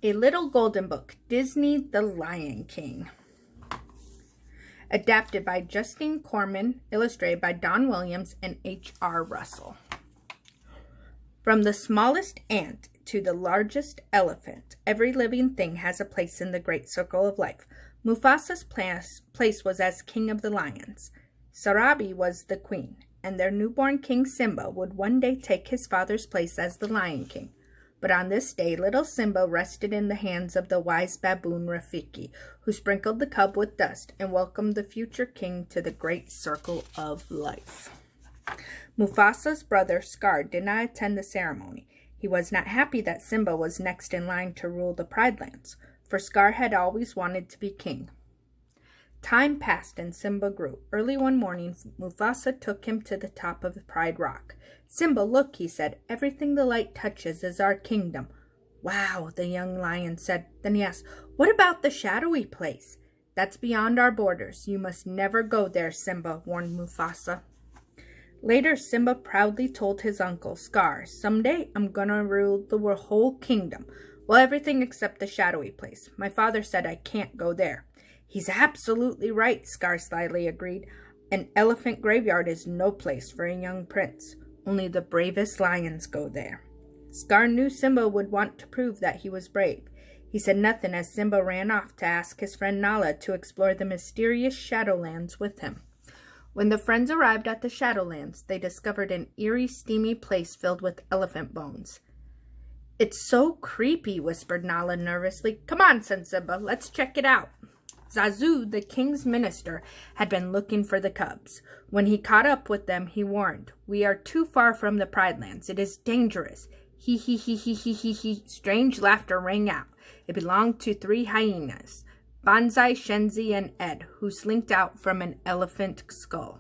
A Little Golden Book, Disney The Lion King. Adapted by Justine Corman, illustrated by Don Williams and H.R. Russell. From the smallest ant to the largest elephant, every living thing has a place in the great circle of life. Mufasa's place was as king of the lions. Sarabi was the queen, and their newborn king Simba would one day take his father's place as the Lion King. But on this day, little Simba rested in the hands of the wise baboon Rafiki, who sprinkled the cub with dust and welcomed the future king to the great circle of life. Mufasa's brother Scar did not attend the ceremony. He was not happy that Simba was next in line to rule the Pride Lands, for Scar had always wanted to be king. Time passed and Simba grew. Early one morning, Mufasa took him to the top of the Pride Rock. "Simba, look," he said. "Everything the light touches is our kingdom." "Wow," the young lion said. Then he asked, "What about the shadowy place?" "That's beyond our borders. You must never go there," Simba warned Mufasa. Later, Simba proudly told his uncle, Scar, "Someday I'm gonna rule the whole kingdom. Well, everything except the shadowy place. My father said I can't go there." "He's absolutely right," Scar slyly agreed. "An elephant graveyard is no place for a young prince. Only the bravest lions go there." Scar knew Simba would want to prove that he was brave. He said nothing as Simba ran off to ask his friend Nala to explore the mysterious Shadowlands with him. When the friends arrived at the Shadowlands, they discovered an eerie, steamy place filled with elephant bones. "It's so creepy," whispered Nala nervously. "Come on," said Simba, "let's check it out." Zazu, the king's minister, had been looking for the cubs. When he caught up with them, he warned, "We are too far from the Pride Lands. It is dangerous." He. Strange laughter rang out. It belonged to 3 hyenas, Banzai, Shenzi, and Ed, who slinked out from an elephant skull.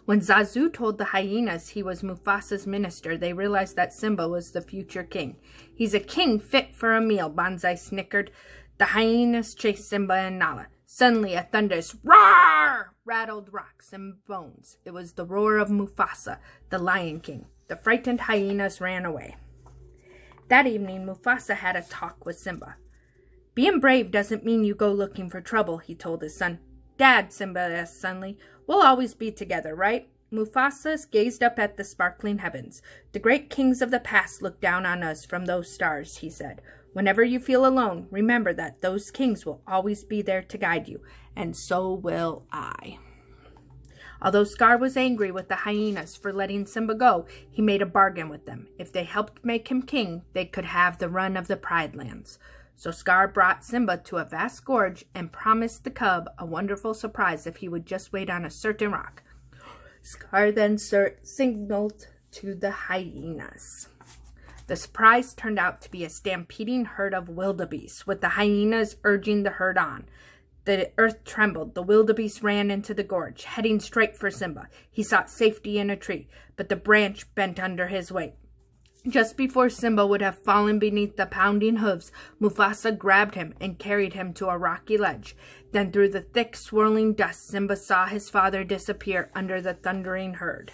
When Zazu told the hyenas he was Mufasa's minister, they realized that Simba was the future king. "He's a king fit for a meal," Banzai snickered. The hyenas chased Simba and Nala. Suddenly, a thunderous roar rattled rocks and bones. It was the roar of Mufasa, the Lion King. The frightened hyenas ran away. That evening, Mufasa had a talk with Simba. "Being brave doesn't mean you go looking for trouble," he told his son. "Dad," Simba asked suddenly, "we'll always be together, right?" Mufasa gazed up at the sparkling heavens. "The great kings of the past looked down on us from those stars," he said. "Whenever you feel alone, remember that those kings will always be there to guide you, and so will I." Although Scar was angry with the hyenas for letting Simba go, he made a bargain with them. If they helped make him king, they could have the run of the Pride Lands. So Scar brought Simba to a vast gorge and promised the cub a wonderful surprise if he would just wait on a certain rock. Scar then signaled to the hyenas. The surprise turned out to be a stampeding herd of wildebeest, with the hyenas urging the herd on. The earth trembled. The wildebeest ran into the gorge, heading straight for Simba. He sought safety in a tree, but the branch bent under his weight. Just before Simba would have fallen beneath the pounding hooves, Mufasa grabbed him and carried him to a rocky ledge. Then through the thick, swirling dust, Simba saw his father disappear under the thundering herd.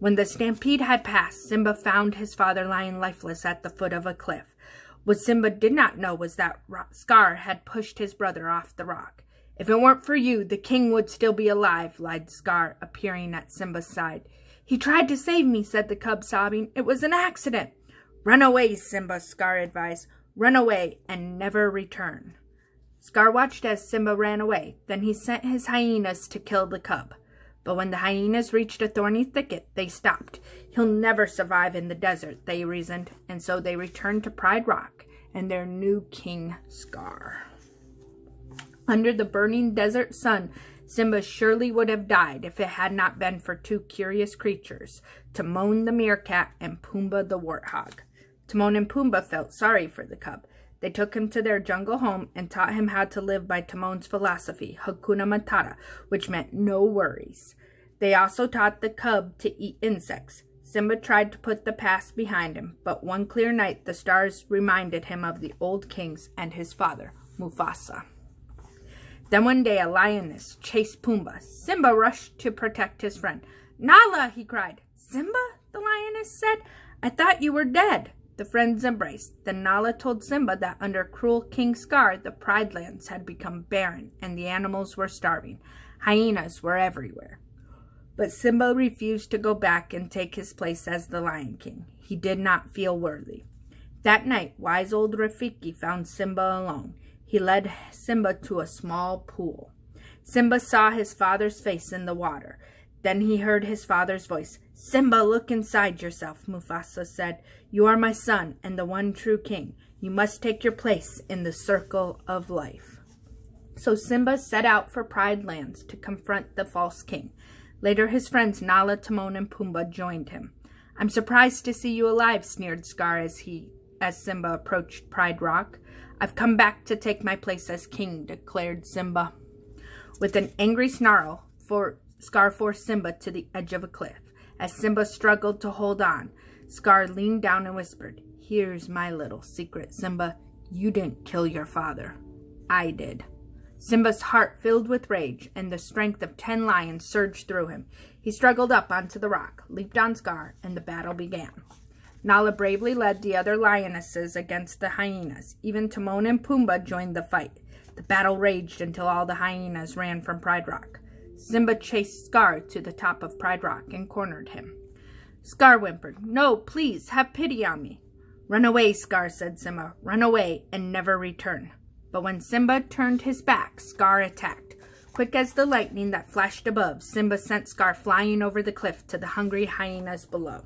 When the stampede had passed, Simba found his father lying lifeless at the foot of a cliff. What Simba did not know was that Scar had pushed his brother off the rock. "If it weren't for you, the king would still be alive," lied Scar, appearing at Simba's side. "He tried to save me," said the cub, sobbing. "It was an accident." "Run away, Simba," Scar advised. "Run away and never return." Scar watched as Simba ran away. Then he sent his hyenas to kill the cub. But when the hyenas reached a thorny thicket, they stopped. "He'll never survive in the desert," they reasoned, and so they returned to Pride Rock and their new king, Scar. Under the burning desert sun, Simba surely would have died if it had not been for 2 curious creatures, Timon the meerkat and Pumbaa the warthog. Timon and Pumbaa felt sorry for the cub. They took him to their jungle home and taught him how to live by Timon's philosophy, Hakuna Matata, which meant no worries. They also taught the cub to eat insects. Simba tried to put the past behind him, but one clear night the stars reminded him of the old kings and his father, Mufasa. Then one day a lioness chased Pumbaa. Simba rushed to protect his friend. "Nala!" he cried. "Simba?" the lioness said. "I thought you were dead." The friends embraced. Then Nala told Simba that under cruel King Scar, the Pride Lands had become barren and the animals were starving. Hyenas were everywhere. But Simba refused to go back and take his place as the Lion King. He did not feel worthy. That night, wise old Rafiki found Simba alone. He led Simba to a small pool. Simba saw his father's face in the water. Then he heard his father's voice. "Simba, look inside yourself," Mufasa said. "You are my son and the one true king. You must take your place in the circle of life." So Simba set out for Pride Lands to confront the false king. Later his friends Nala, Timon, and Pumbaa joined him. "I'm surprised to see you alive," sneered Scar as Simba approached Pride Rock. "I've come back to take my place as king," declared Simba. With an angry snarl, Scar forced Simba to the edge of a cliff. As Simba struggled to hold on, Scar leaned down and whispered, "Here's my little secret, Simba. You didn't kill your father. I did." Simba's heart filled with rage, and the strength of 10 lions surged through him. He struggled up onto the rock, leaped on Scar, and the battle began. Nala bravely led the other lionesses against the hyenas. Even Timon and Pumbaa joined the fight. The battle raged until all the hyenas ran from Pride Rock. Simba chased Scar to the top of Pride Rock and cornered him. Scar whimpered, "No, please, have pity on me." "Run away, Scar," said Simba. "Run away and never return." But when Simba turned his back, Scar attacked. Quick as the lightning that flashed above, Simba sent Scar flying over the cliff to the hungry hyenas below.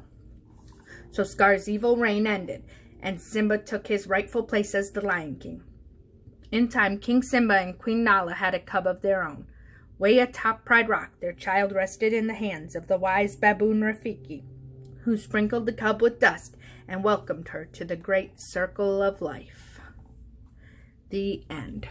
So Scar's evil reign ended, and Simba took his rightful place as the Lion King. In time, King Simba and Queen Nala had a cub of their own. Way atop Pride Rock, their child rested in the hands of the wise baboon Rafiki, who sprinkled the cub with dust and welcomed her to the great circle of life. The end.